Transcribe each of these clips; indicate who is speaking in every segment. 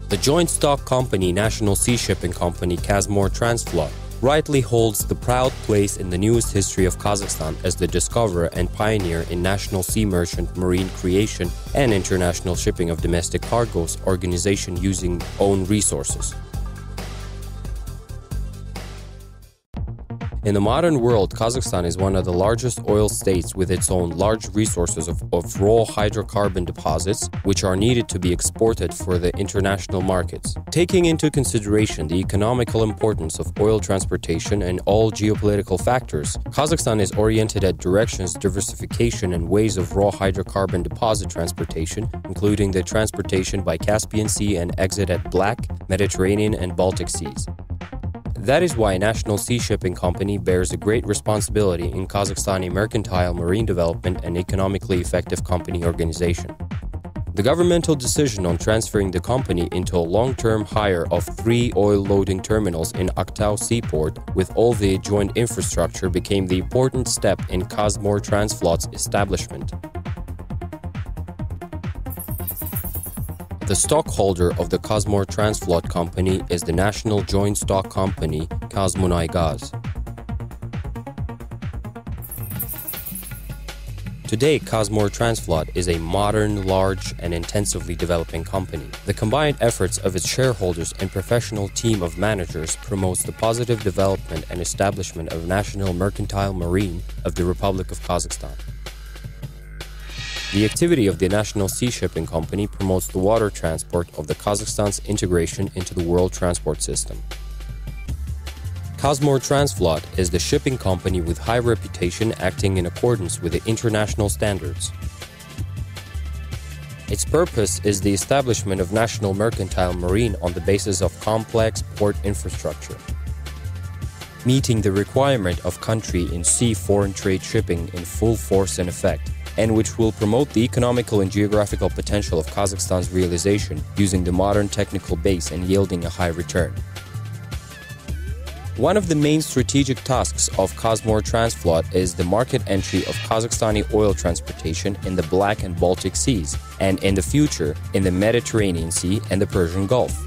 Speaker 1: The joint stock company National Sea Shipping Company Kazmortransflot rightly holds the proud place in the newest history of Kazakhstan as the discoverer and pioneer in national sea merchant marine creation and international shipping of domestic cargoes organization using own resources. In the modern world, Kazakhstan is one of the largest oil states with its own large resources of raw hydrocarbon deposits, which are needed to be exported for the international markets. Taking into consideration the economical importance of oil transportation and all geopolitical factors, Kazakhstan is oriented at directions, diversification, and ways of raw hydrocarbon deposit transportation, including the transportation by Caspian Sea and exit at Black, Mediterranean, and Baltic Seas. That is why National Sea Shipping Company bears a great responsibility in Kazakhstani mercantile marine development and economically effective company organization. The governmental decision on transferring the company into a long-term hire of 3 oil loading terminals in Alatau seaport with all the adjoined infrastructure became the important step in Kazmortransflot's establishment. The stockholder of the Kazmortransflot company is the national joint stock company KazMunaiGas. Today, Kazmortransflot is a modern, large, and intensively developing company. The combined efforts of its shareholders and professional team of managers promotes the positive development and establishment of national mercantile marine of the Republic of Kazakhstan. The activity of the National Sea Shipping Company promotes the water transport of the Kazakhstan's integration into the world transport system. Kazmortransflot is the shipping company with high reputation acting in accordance with the international standards. Its purpose is the establishment of national mercantile marine on the basis of complex port infrastructure, meeting the requirement of country in sea foreign trade shipping in full force and effect, and which will promote the economical and geographical potential of Kazakhstan's realization using the modern technical base and yielding a high return. One of the main strategic tasks of Kazmortransflot is the market entry of Kazakhstani oil transportation in the Black and Baltic Seas, and in the future in the Mediterranean Sea and the Persian Gulf.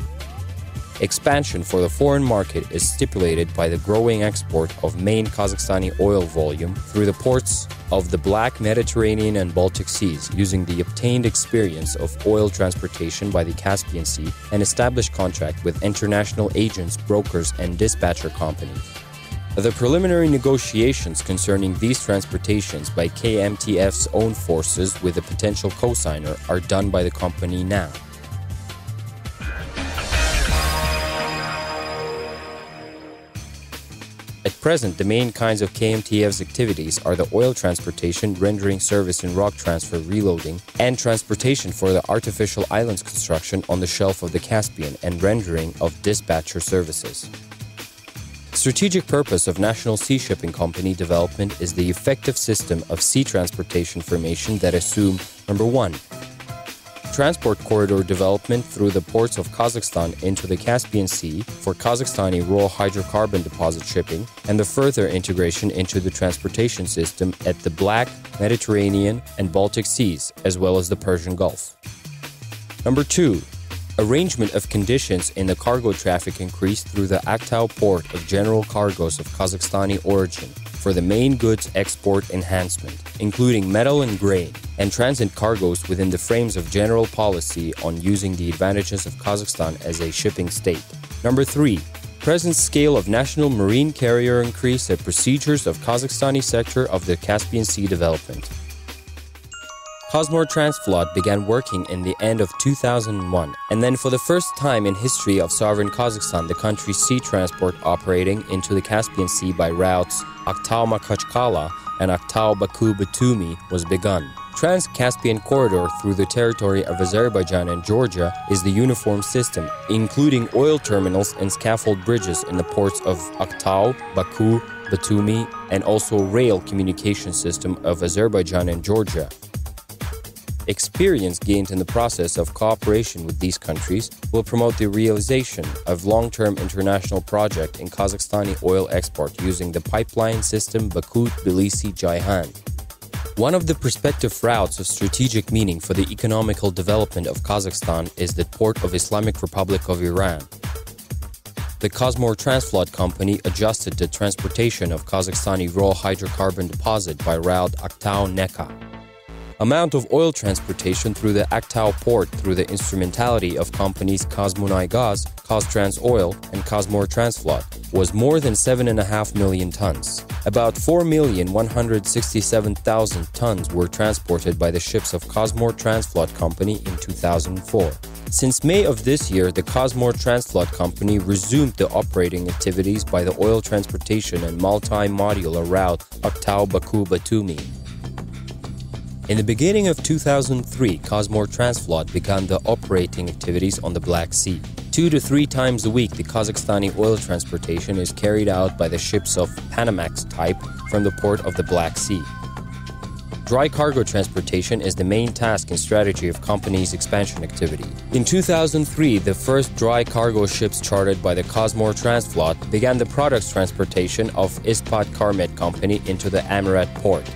Speaker 1: Expansion for the foreign market is stipulated by the growing export of main Kazakhstani oil volume through the ports of the Black, Mediterranean, and Baltic Seas, using the obtained experience of oil transportation by the Caspian Sea and established contract with international agents, brokers, and dispatcher companies. The preliminary negotiations concerning these transportations by KMTF's own forces with a potential co-signer are done by the company now. At present, the main kinds of KMTF's activities are the oil transportation, rendering service and rock transfer reloading, and transportation for the artificial islands construction on the shelf of the Caspian and rendering of dispatcher services. Strategic purpose of National Sea Shipping Company development is the effective system of sea transportation formation that assume, number 1, transport corridor development through the ports of Kazakhstan into the Caspian Sea for Kazakhstani raw hydrocarbon deposit shipping, and the further integration into the transportation system at the Black, Mediterranean, and Baltic Seas, as well as the Persian Gulf. Number 2. Arrangement of conditions in the cargo traffic increase through the Aktau port of general cargoes of Kazakhstani origin for the main goods export enhancement, including metal and grain, and transit cargoes within the frames of general policy on using the advantages of Kazakhstan as a shipping state. Number 3. Present scale of national marine carrier increase at procedures of Kazakhstani sector of the Caspian Sea development. Kazmortransflot began working in the end of 2001, and then for the first time in history of sovereign Kazakhstan, the country's sea transport operating into the Caspian Sea by routes Aktau-Makhachkala and Aktau-Baku-Batumi was begun. Trans-Caspian corridor through the territory of Azerbaijan and Georgia is the uniform system, including oil terminals and scaffold bridges in the ports of Aktau, Baku, Batumi, and also rail communication system of Azerbaijan and Georgia. Experience gained in the process of cooperation with these countries will promote the realization of long-term international project in Kazakhstani oil export using the pipeline system Baku-Tbilisi-Ceyhan. One of the prospective routes of strategic meaning for the economical development of Kazakhstan is the port of Islamic Republic of Iran. The Kazmortransflot Company adjusted the transportation of Kazakhstani raw hydrocarbon deposit by route Aktau-Neka. Amount of oil transportation through the Aktau port through the instrumentality of companies KazMunaiGas, KazTransOil, and Kazmortransflot was more than 7.5 million tons. About 4,167,000 tons were transported by the ships of Kazmortransflot Company in 2004. Since May of this year, the Kazmortransflot Company resumed the operating activities by the oil transportation and multi-modular route Aktau-Baku-Batumi. In the beginning of 2003, Kazmortransflot began the operating activities on the Black Sea. 2 to 3 times a week, the Kazakhstani oil transportation is carried out by the ships of Panamax type from the port of the Black Sea. Dry cargo transportation is the main task and strategy of company's expansion activity. In 2003, the first dry cargo ships chartered by the Kazmortransflot began the products transportation of Ispat Karmet Company into the Amirat port.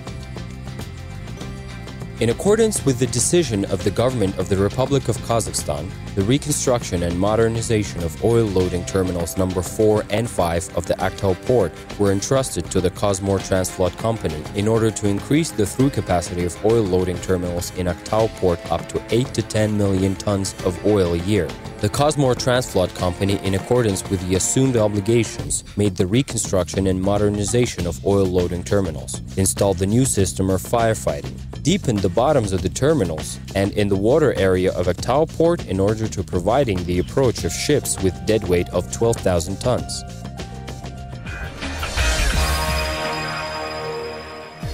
Speaker 1: In accordance with the decision of the government of the Republic of Kazakhstan, the reconstruction and modernization of oil loading terminals number 4 and 5 of the Aktau port were entrusted to the Kazmortransflot Company in order to increase the through capacity of oil loading terminals in Aktau port up to 8 to 10 million tons of oil a year. The Kazmortransflot Company, in accordance with the assumed obligations, made the reconstruction and modernization of oil loading terminals, installed the new system of firefighting, deepened the bottoms of the terminals, and in the water area of Aktau port in order to providing the approach of ships with deadweight of 12,000 tons.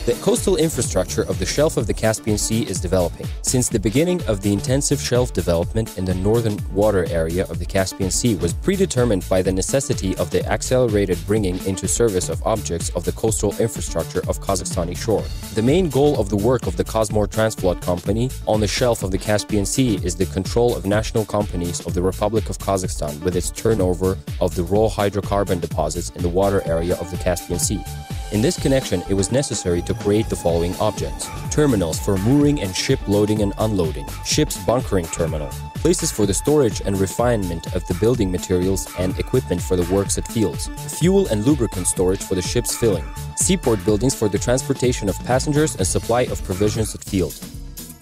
Speaker 1: The coastal infrastructure of the shelf of the Caspian Sea is developing. Since the beginning of the intensive shelf development in the northern water area of the Caspian Sea was predetermined by the necessity of the accelerated bringing into service of objects of the coastal infrastructure of Kazakhstani shore. The main goal of the work of the Kazmortransflot Company on the shelf of the Caspian Sea is the control of national companies of the Republic of Kazakhstan with its turnover of the raw hydrocarbon deposits in the water area of the Caspian Sea. In this connection, it was necessary to create the following objects: terminals for mooring and ship loading and unloading, ship's bunkering terminal, places for the storage and refinement of the building materials and equipment for the works at fields, fuel and lubricant storage for the ship's filling, seaport buildings for the transportation of passengers and supply of provisions at field.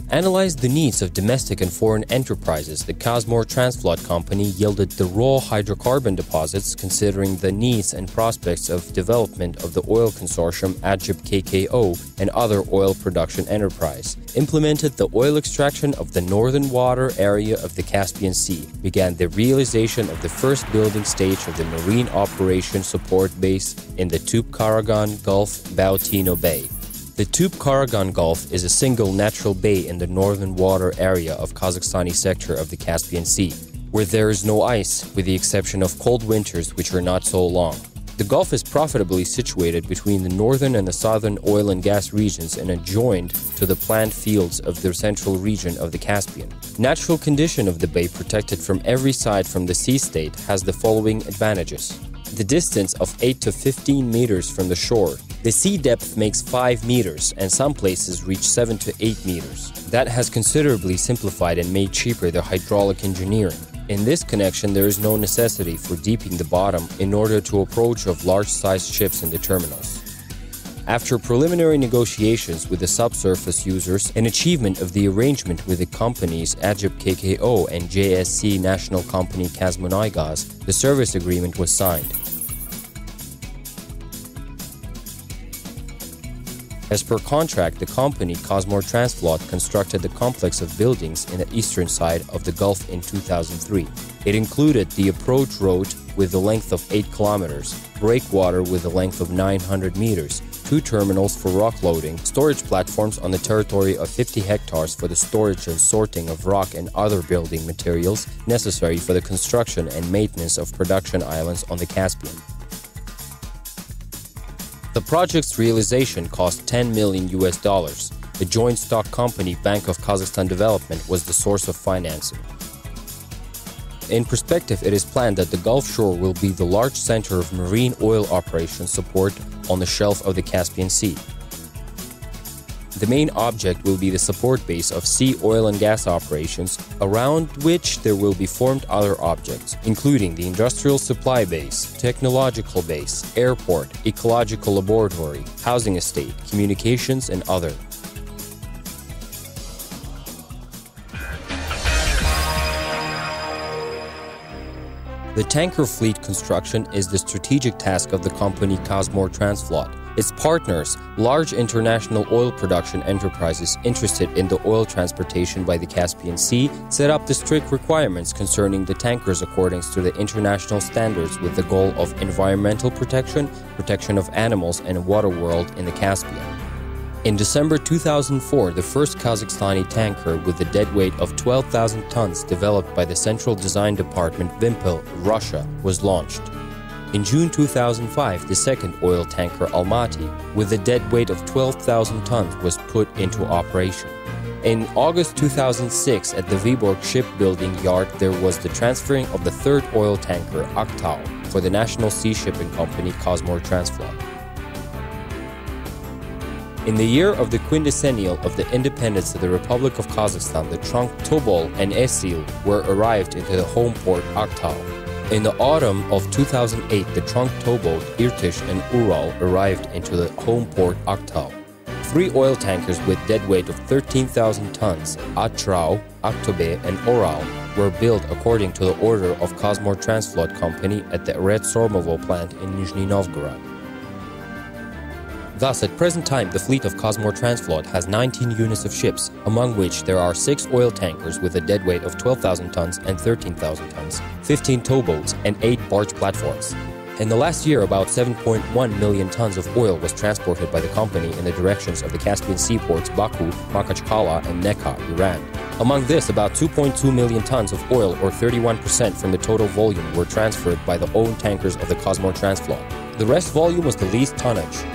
Speaker 1: Analyzed the needs of domestic and foreign enterprises, the Kazmortransflot Company yielded the raw hydrocarbon deposits considering the needs and prospects of development of the oil consortium Ajib KKO and other oil production enterprise, implemented the oil extraction of the northern water area of the Caspian Sea, began the realization of the first building stage of the marine operation support base in the Tube-Karagan Gulf Bautino Bay. The Tube-Karagan Gulf is a single natural bay in the northern water area of Kazakhstani sector of the Caspian Sea, where there is no ice, with the exception of cold winters which are not so long. The Gulf is profitably situated between the northern and the southern oil and gas regions and adjoined to the plant fields of the central region of the Caspian. Natural condition of the bay, protected from every side from the sea state, has the following advantages. The distance of 8 to 15 meters from the shore. The sea depth makes 5 meters and some places reach 7 to 8 meters. That has considerably simplified and made cheaper the hydraulic engineering. In this connection, there is no necessity for deepening the bottom in order to approach of large-sized ships in the terminals. After preliminary negotiations with the subsurface users and achievement of the arrangement with the companies Ajib KKO and JSC national company KazMunaiGas, the service agreement was signed. As per contract, the company Kazmortransflot constructed the complex of buildings in the eastern side of the Gulf in 2003. It included the approach road with the length of 8 kilometers, breakwater with a length of 900 meters, 2 terminals for rock loading, storage platforms on the territory of 50 hectares for the storage and sorting of rock and other building materials necessary for the construction and maintenance of production islands on the Caspian. The project's realization cost $10 million. The joint stock company Bank of Kazakhstan Development was the source of financing. In perspective, it is planned that the Gulf shore will be the large center of marine oil operation support on the shelf of the Caspian Sea. The main object will be the support base of sea oil and gas operations, around which there will be formed other objects, including the industrial supply base, technological base, airport, ecological laboratory, housing estate, communications, and other. The tanker fleet construction is the strategic task of the company Kazmortransflot. Its partners, large international oil production enterprises interested in the oil transportation by the Caspian Sea, set up the strict requirements concerning the tankers according to the international standards with the goal of environmental protection, protection of animals and water world in the Caspian. In December 2004, the first Kazakhstani tanker with a deadweight of 12,000 tons developed by the Central Design Department Vimpel, Russia, was launched. In June 2005, the second oil tanker Almaty, with a deadweight of 12,000 tons, was put into operation. In August 2006, at the Vyborg shipbuilding yard, there was the transferring of the third oil tanker Alatau for the national sea shipping company Kazmortransflot. In the year of the quindecennial of the independence of the Republic of Kazakhstan, the trunk Tobol and Esil were arrived into the home port Aktau. In the autumn of 2008, the trunk towboat Irtish and Ural arrived into the home port Aktau. 3 oil tankers with deadweight of 13,000 tons, Atrau, Aktobe, and Oral, were built according to the order of Kazmortransflot Company at the Red Sormovo plant in Nizhny Novgorod. Thus, at present time, the fleet of Kazmortransflot has 19 units of ships, among which there are 6 oil tankers with a deadweight of 12,000 tons and 13,000 tons, 15 towboats, and 8 barge platforms. In the last year, about 7.1 million tons of oil was transported by the company in the directions of the Caspian seaports Baku, Makhachkala, and Nekka, Iran. Among this, about 2.2 million tons of oil, or 31% from the total volume, were transferred by the own tankers of the Kazmortransflot. The rest volume was the least tonnage.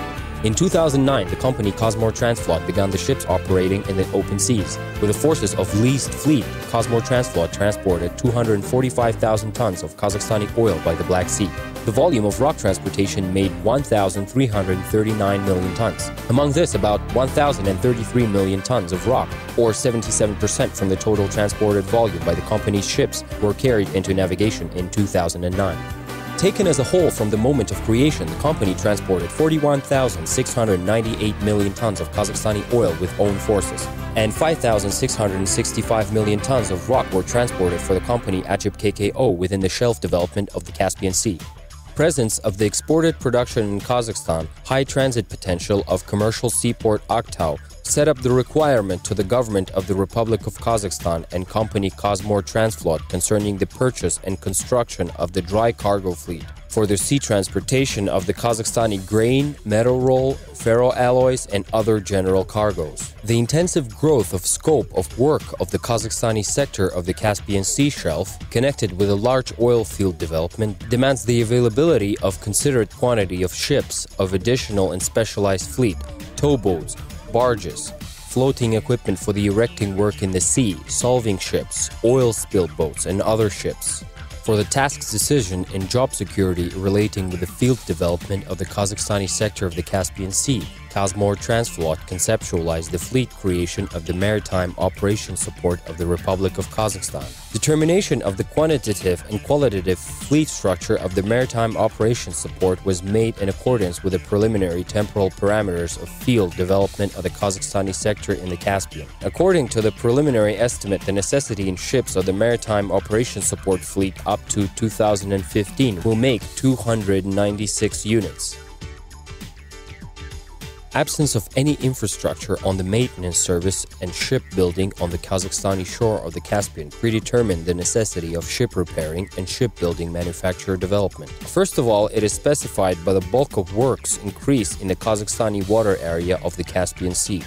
Speaker 1: In 2009, the company Kazmortransflot began the ships operating in the open seas. With the forces of leased fleet, Kazmortransflot transported 245,000 tons of Kazakhstani oil by the Black Sea. The volume of rock transportation made 1,339 million tons. Among this, about 1,033 million tons of rock, or 77% from the total transported volume by the company's ships, were carried into navigation in 2009. Taken as a whole from the moment of creation, the company transported 41,698 million tons of Kazakhstani oil with own forces, and 5,665 million tons of rock were transported for the company Ajib KKO within the shelf development of the Caspian Sea. Presence of the exported production in Kazakhstan, high transit potential of commercial seaport Aktau, set up the requirement to the government of the Republic of Kazakhstan and company Kazmortransflot concerning the purchase and construction of the dry cargo fleet for the sea transportation of the Kazakhstani grain, metal roll, ferroalloys, and other general cargoes. The intensive growth of scope of work of the Kazakhstani sector of the Caspian Sea shelf, connected with a large oil field development, demands the availability of considerate quantity of ships of additional and specialized fleet, towboats, barges, floating equipment for the erecting work in the sea, solving ships, oil spill boats, and other ships. For the task's decision in job security relating with the field development of the Kazakhstani sector of the Caspian Sea, Kazmortransflot conceptualized the fleet creation of the maritime operation support of the Republic of Kazakhstan. Determination of the quantitative and qualitative fleet structure of the maritime operation support was made in accordance with the preliminary temporal parameters of field development of the Kazakhstani sector in the Caspian. According to the preliminary estimate, the necessity in ships of the maritime operation support fleet up to 2015 will make 296 units. Absence of any infrastructure on the maintenance service and shipbuilding on the Kazakhstani shore of the Caspian predetermined the necessity of ship repairing and shipbuilding manufacture development. First of all, it is specified by the bulk of works increase in the Kazakhstani water area of the Caspian Sea.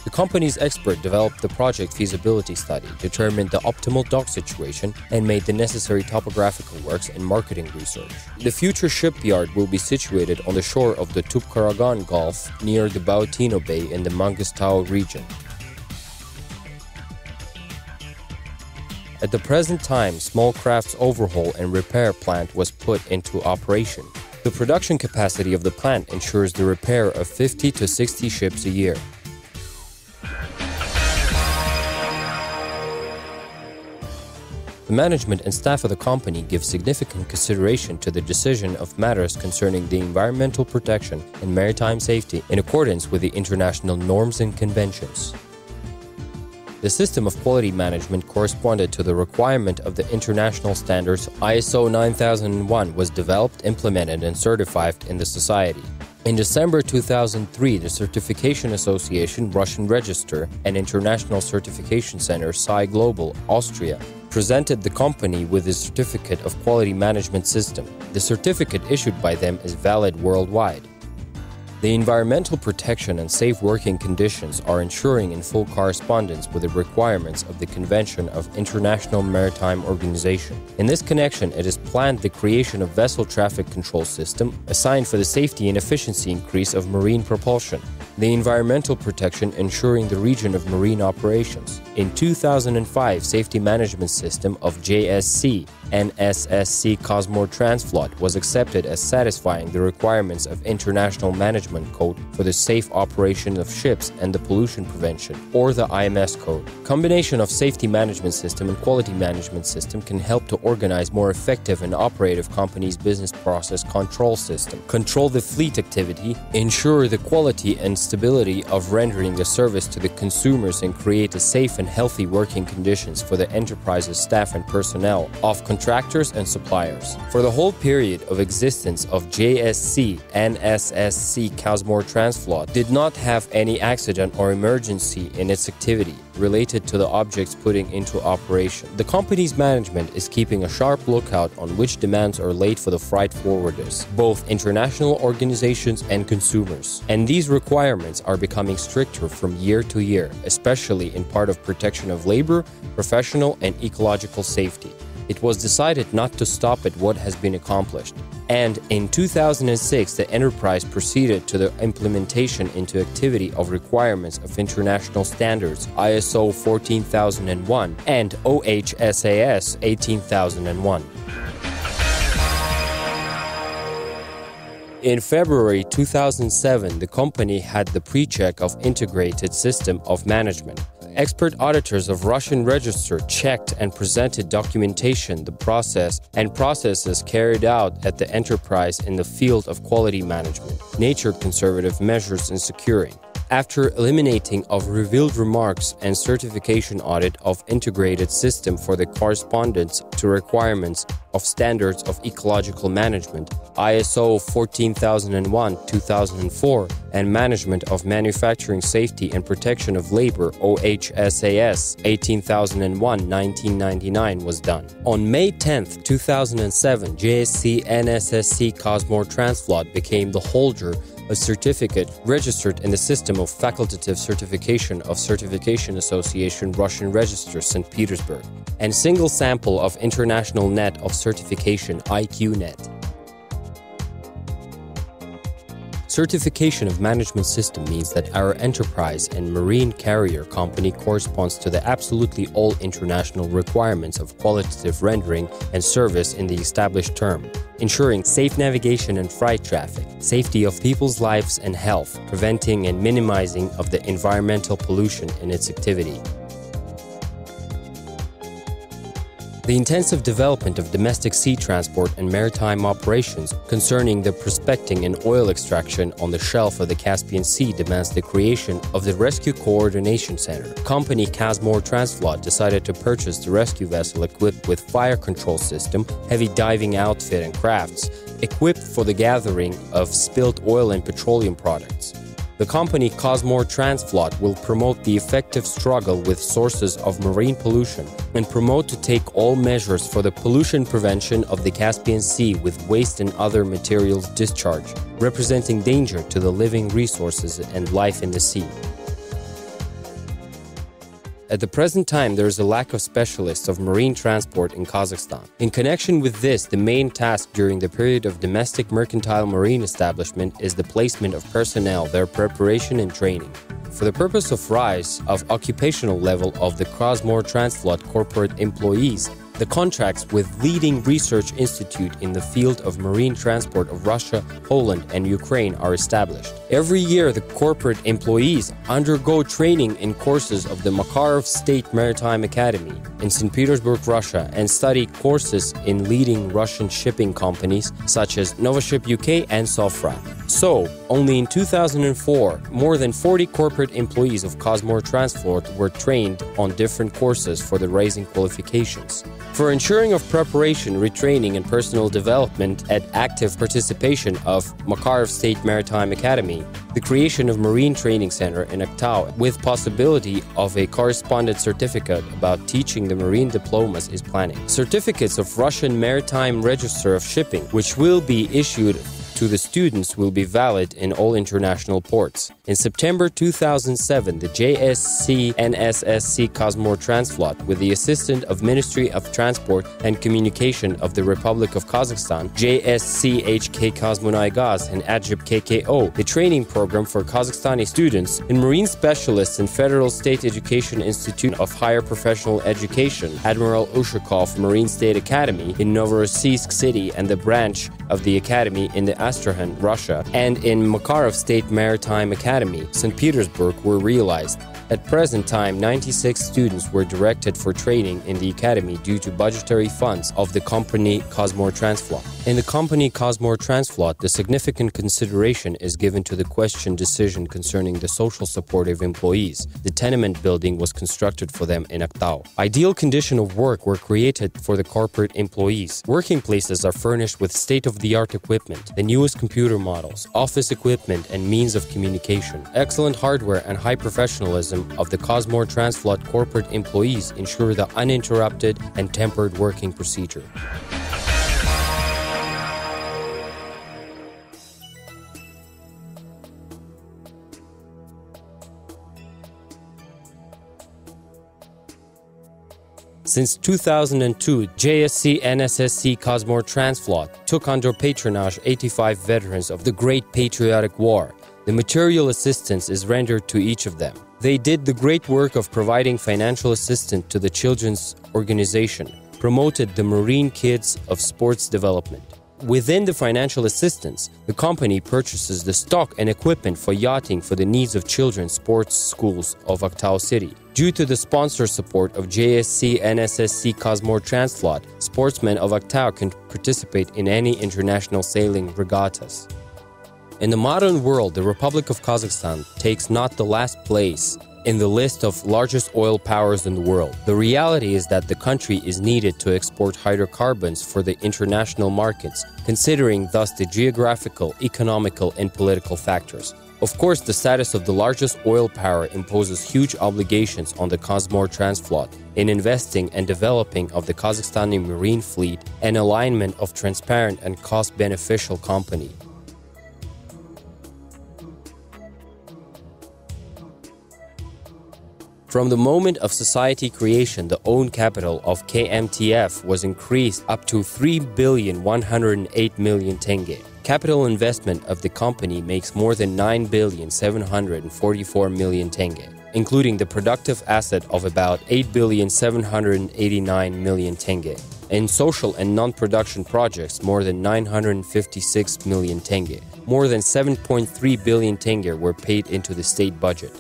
Speaker 1: The company's expert developed the project feasibility study, determined the optimal dock situation, and made the necessary topographical works and marketing research. The future shipyard will be situated on the shore of the Tupkaragan Gulf near the Bautino Bay in the Mangistau region. At the present time, small crafts overhaul and repair plant was put into operation. The production capacity of the plant ensures the repair of 50 to 60 ships a year. The management and staff of the company give significant consideration to the decision of matters concerning the environmental protection and maritime safety in accordance with the international norms and conventions. The system of quality management corresponded to the requirement of the international standards ISO 9001 was developed, implemented and certified in the society. In December 2003, the Certification Association Russian Register and International Certification Center SCI Global, Austria, presented the company with a certificate of quality management system. The certificate issued by them is valid worldwide. The environmental protection and safe working conditions are ensuring in full correspondence with the requirements of the Convention of International Maritime Organization. In this connection, it is planned the creation of vessel traffic control system assigned for the safety and efficiency increase of marine propulsion. The environmental protection ensuring the region of marine operations. In 2005, safety management system of JSC NMSC Kazmortransflot was accepted as satisfying the requirements of International Management Code for the safe operation of ships and the pollution prevention, or the IMS code. Combination of safety management system and quality management system can help to organize more effective and operative companies' business process control system, control the fleet activity, ensure the quality and stability of rendering the service to the consumers, and create a safe and healthy working conditions for the enterprise's staff and personnel of contractors and suppliers. For the whole period of existence of JSC NMSC Kazmortransflot did not have any accident or emergency in its activity related to the objects putting into operation. The company's management is keeping a sharp lookout on which demands are laid for the freight forwarders, both international organizations and consumers. And these requirements are becoming stricter from year to year, especially in part of protection of labor, professional and ecological safety. It was decided not to stop at what has been accomplished. And in 2006, the enterprise proceeded to the implementation into activity of requirements of international standards ISO 14001 and OHSAS 18001. In February 2007, the company had the pre-check of integrated system of management. Expert auditors of Russian Register checked and presented documentation, the process and processes carried out at the enterprise in the field of quality management, nature conservative measures in securing. After eliminating of revealed remarks and certification audit of integrated system for the correspondence to requirements of standards of ecological management, ISO 14001-2004, and management of manufacturing safety and protection of labor, OHSAS 18001-1999 was done. On May 10, 2007, JSC NMSC Kazmortransflot became the holder a certificate registered in the system of facultative certification of Certification Association Russian Register St. Petersburg, and single sample of International Net of Certification IQNet. Certification of management system means that our enterprise and marine carrier company corresponds to the absolutely all international requirements of qualitative rendering and service in the established term, ensuring safe navigation and freight traffic, safety of people's lives and health, preventing and minimizing of the environmental pollution in its activity. The intensive development of domestic sea transport and maritime operations concerning the prospecting and oil extraction on the shelf of the Caspian Sea demands the creation of the Rescue Coordination Center. Company Kazmortransflot decided to purchase the rescue vessel equipped with fire control system, heavy diving outfit and crafts, equipped for the gathering of spilled oil and petroleum products. The company Kazmortransflot will promote the effective struggle with sources of marine pollution and promote to take all measures for the pollution prevention of the Caspian Sea with waste and other materials discharge, representing danger to the living resources and life in the sea. At the present time, there is a lack of specialists of marine transport in Kazakhstan. In connection with this, the main task during the period of domestic mercantile marine establishment is the placement of personnel, their preparation and training. For the purpose of rise of occupational level of the Kazmortransflot corporate employees, The contracts with leading research institute in the field of marine transport of Russia, Poland, and Ukraine are established. Every year, the corporate employees undergo training in courses of the Makarov State Maritime Academy in St. Petersburg, Russia, and study courses in leading Russian shipping companies such as Novaship UK and Sofra. So, only in 2004, more than 40 corporate employees of Kazmortransflot were trained on different courses for the raising qualifications. For ensuring of preparation, retraining, and personal development and active participation of Makarov State Maritime Academy, the creation of Marine Training Center in Alatau with possibility of a correspondent certificate about teaching the marine diplomas is planning. Certificates of Russian Maritime Register of Shipping, which will be issued to the students, will be valid in all international ports. In September 2007, the JSC NSSC Kazmortransflot, with the assistance of Ministry of Transport and Communication of the Republic of Kazakhstan, JSCHK KazMunaiGas, and ADJIP KKO, the training program for Kazakhstani students in marine specialists in Federal State Education Institute of Higher Professional Education, Admiral Ushakov Marine State Academy in Novorossiysk City and the branch of the academy in the Astrakhan, Russia, and in Makarov State Maritime Academy, St. Petersburg, were realized. At present time, 96 students were directed for training in the academy due to budgetary funds of the company Kazmortransflot. In the company Kazmortransflot, the significant consideration is given to the question decision concerning the social supportive employees. The tenement building was constructed for them in Alatau. Ideal conditions of work were created for the corporate employees. Working places are furnished with state-of-the-art equipment, the newest computer models, office equipment, and means of communication. Excellent hardware and high professionalism of the Kazmortransflot corporate employees ensure the uninterrupted and tempered working procedure. Since 2002, JSC NSSC Kazmortransflot took under patronage 85 veterans of the Great Patriotic War. The material assistance is rendered to each of them. They did the great work of providing financial assistance to the children's organization, promoted the Marine Kids of Sports Development. Within the financial assistance, the company purchases the stock and equipment for yachting for the needs of children's sports schools of Alatau City. Due to the sponsor support of JSC NSSC Kazmortransflot, sportsmen of Alatau can participate in any international sailing regattas. In the modern world, the Republic of Kazakhstan takes not the last place in the list of largest oil powers in the world. The reality is that the country is needed to export hydrocarbons for the international markets, considering thus the geographical, economical, and political factors. Of course, the status of the largest oil power imposes huge obligations on the Kazmortransflot in investing and developing of the Kazakhstani marine fleet and alignment of transparent and cost-beneficial company. From the moment of society creation, the own capital of KMTF was increased up to 3,108 million tenge. Capital investment of the company makes more than 9,744 million tenge, including the productive asset of about 8,789 million tenge. In social and non-production projects, more than 956 million tenge. More than 7.3 billion tenge were paid into the state budget.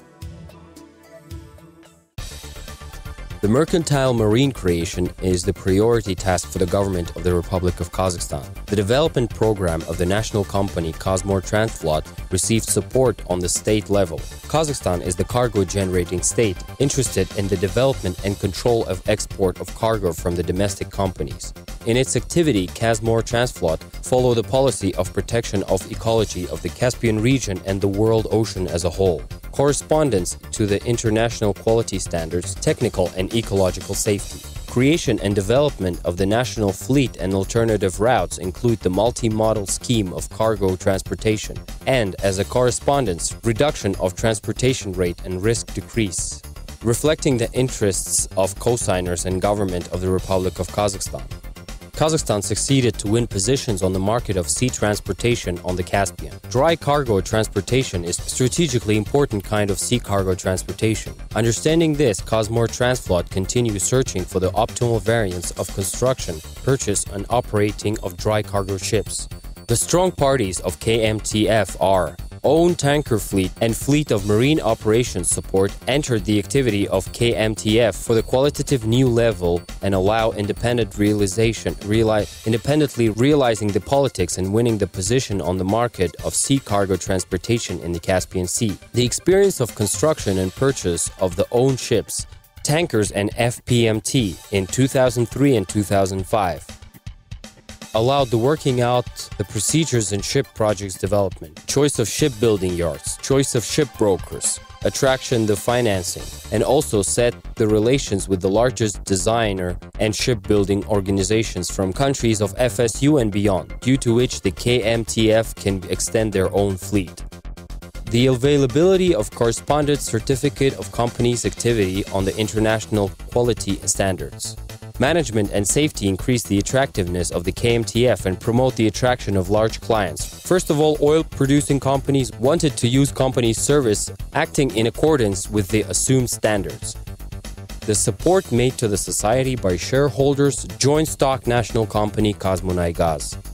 Speaker 1: The mercantile marine creation is the priority task for the government of the Republic of Kazakhstan. The development program of the national company Kazmortransflot received support on the state level. Kazakhstan is the cargo-generating state, interested in the development and control of export of cargo from the domestic companies. In its activity, Kazmortransflot follow the policy of protection of ecology of the Caspian region and the world ocean as a whole. Correspondence to the international quality standards, technical and ecological safety. Creation and development of the national fleet and alternative routes include the multi-modal scheme of cargo transportation and, as a correspondence, reduction of transportation rate and risk decrease, reflecting the interests of co-signers and government of the Republic of Kazakhstan. Kazakhstan succeeded to win positions on the market of sea transportation on the Caspian. Dry cargo transportation is a strategically important kind of sea cargo transportation. Understanding this, Kazmortransflot continues searching for the optimal variants of construction, purchase, and operating of dry cargo ships. The strong parties of KMTF are own tanker fleet and fleet of marine operations support entered the activity of KMTF for the qualitative new level and allow independently realizing the politics and winning the position on the market of sea cargo transportation in the Caspian Sea. The experience of construction and purchase of the own ships, tankers and FPMT in 2003 and 2005. Allowed the working out the procedures in ship projects development, choice of shipbuilding yards, choice of ship brokers, attraction the financing, and also set the relations with the largest designer and shipbuilding organizations from countries of FSU and beyond, due to which the KMTF can extend their own fleet. The availability of correspondent certificate of company's activity on the international quality standards. Management and safety increase the attractiveness of the KMTF and promote the attraction of large clients. First of all, oil-producing companies wanted to use company's service acting in accordance with the assumed standards. The support made to the society by shareholders, joint stock national company KazMunaiGas.